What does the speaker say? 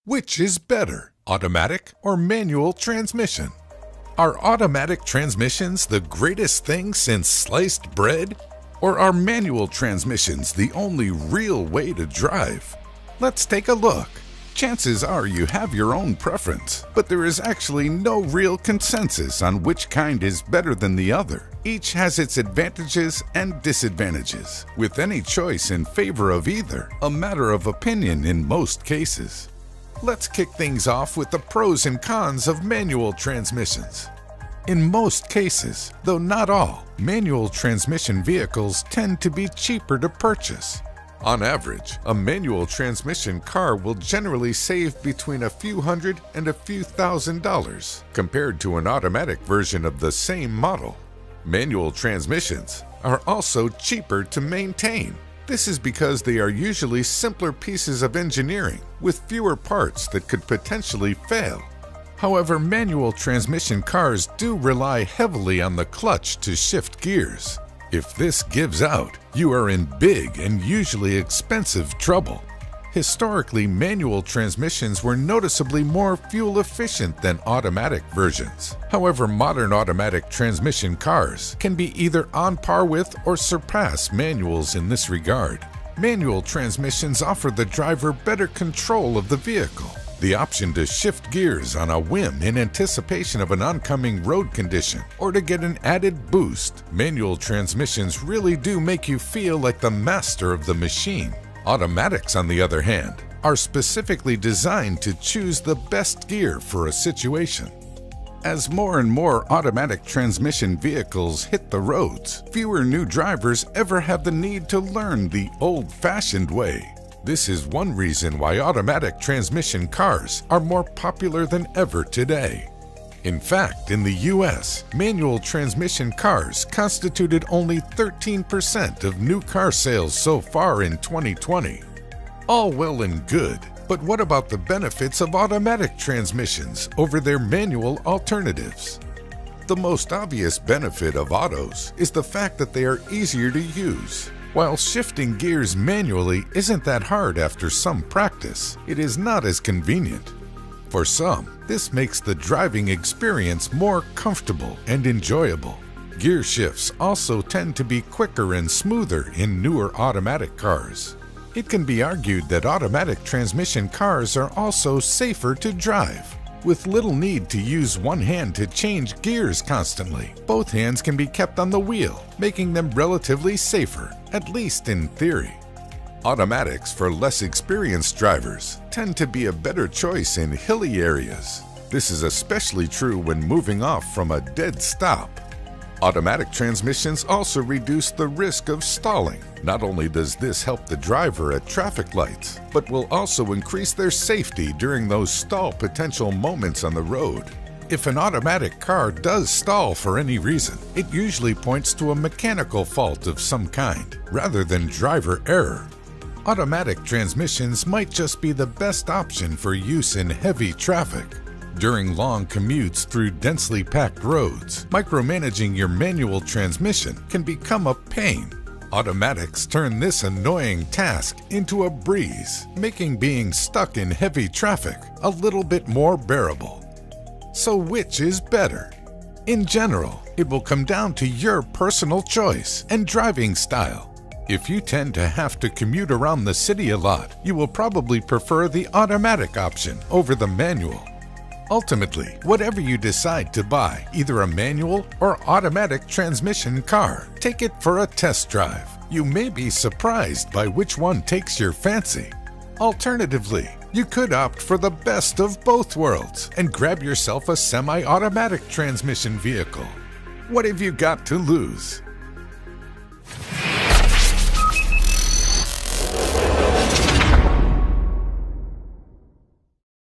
Which is better, automatic or manual transmission? Are automatic transmissions the greatest thing since sliced bread? Or are manual transmissions the only real way to drive? Let's take a look. Chances are you have your own preference, but there is actually no real consensus on which kind is better than the other. Each has its advantages and disadvantages, with any choice in favor of either a matter of opinion in most cases. Let's kick things off with the pros and cons of manual transmissions. In most cases, though not all, manual transmission vehicles tend to be cheaper to purchase. On average, a manual transmission car will generally save between a few hundred and a few $1,000s compared to an automatic version of the same model. Manual transmissions are also cheaper to maintain. This is because they are usually simpler pieces of engineering with fewer parts that could potentially fail. However, manual transmission cars do rely heavily on the clutch to shift gears. If this gives out, you are in big and usually expensive trouble. Historically, manual transmissions were noticeably more fuel efficient than automatic versions. However, modern automatic transmission cars can be either on par with or surpass manuals in this regard. Manual transmissions offer the driver better control of the vehicle, the option to shift gears on a whim in anticipation of an oncoming road condition, or to get an added boost. Manual transmissions really do make you feel like the master of the machine. Automatics, on the other hand, are specifically designed to choose the best gear for a situation. As more and more automatic transmission vehicles hit the roads, fewer new drivers ever have the need to learn the old-fashioned way. This is one reason why automatic transmission cars are more popular than ever today. In fact, in the US, manual transmission cars constituted only 13% of new car sales so far in 2020. All well and good, but what about the benefits of automatic transmissions over their manual alternatives? The most obvious benefit of autos is the fact that they are easier to use. While shifting gears manually isn't that hard after some practice, it is not as convenient. For some, this makes the driving experience more comfortable and enjoyable. Gear shifts also tend to be quicker and smoother in newer automatic cars. It can be argued that automatic transmission cars are also safer to drive. With little need to use one hand to change gears constantly, both hands can be kept on the wheel, making them relatively safer, at least in theory. Automatics for less experienced drivers tend to be a better choice in hilly areas. This is especially true when moving off from a dead stop. Automatic transmissions also reduce the risk of stalling. Not only does this help the driver at traffic lights, but will also increase their safety during those stall potential moments on the road. If an automatic car does stall for any reason, it usually points to a mechanical fault of some kind, rather than driver error. Automatic transmissions might just be the best option for use in heavy traffic. During long commutes through densely packed roads, micromanaging your manual transmission can become a pain. Automatics turn this annoying task into a breeze, making being stuck in heavy traffic a little bit more bearable. So which is better? In general, it will come down to your personal choice and driving style. If you tend to have to commute around the city a lot, you will probably prefer the automatic option over the manual. Ultimately, whatever you decide to buy, either a manual or automatic transmission car, take it for a test drive. You may be surprised by which one takes your fancy. Alternatively, you could opt for the best of both worlds and grab yourself a semi-automatic transmission vehicle. What have you got to lose?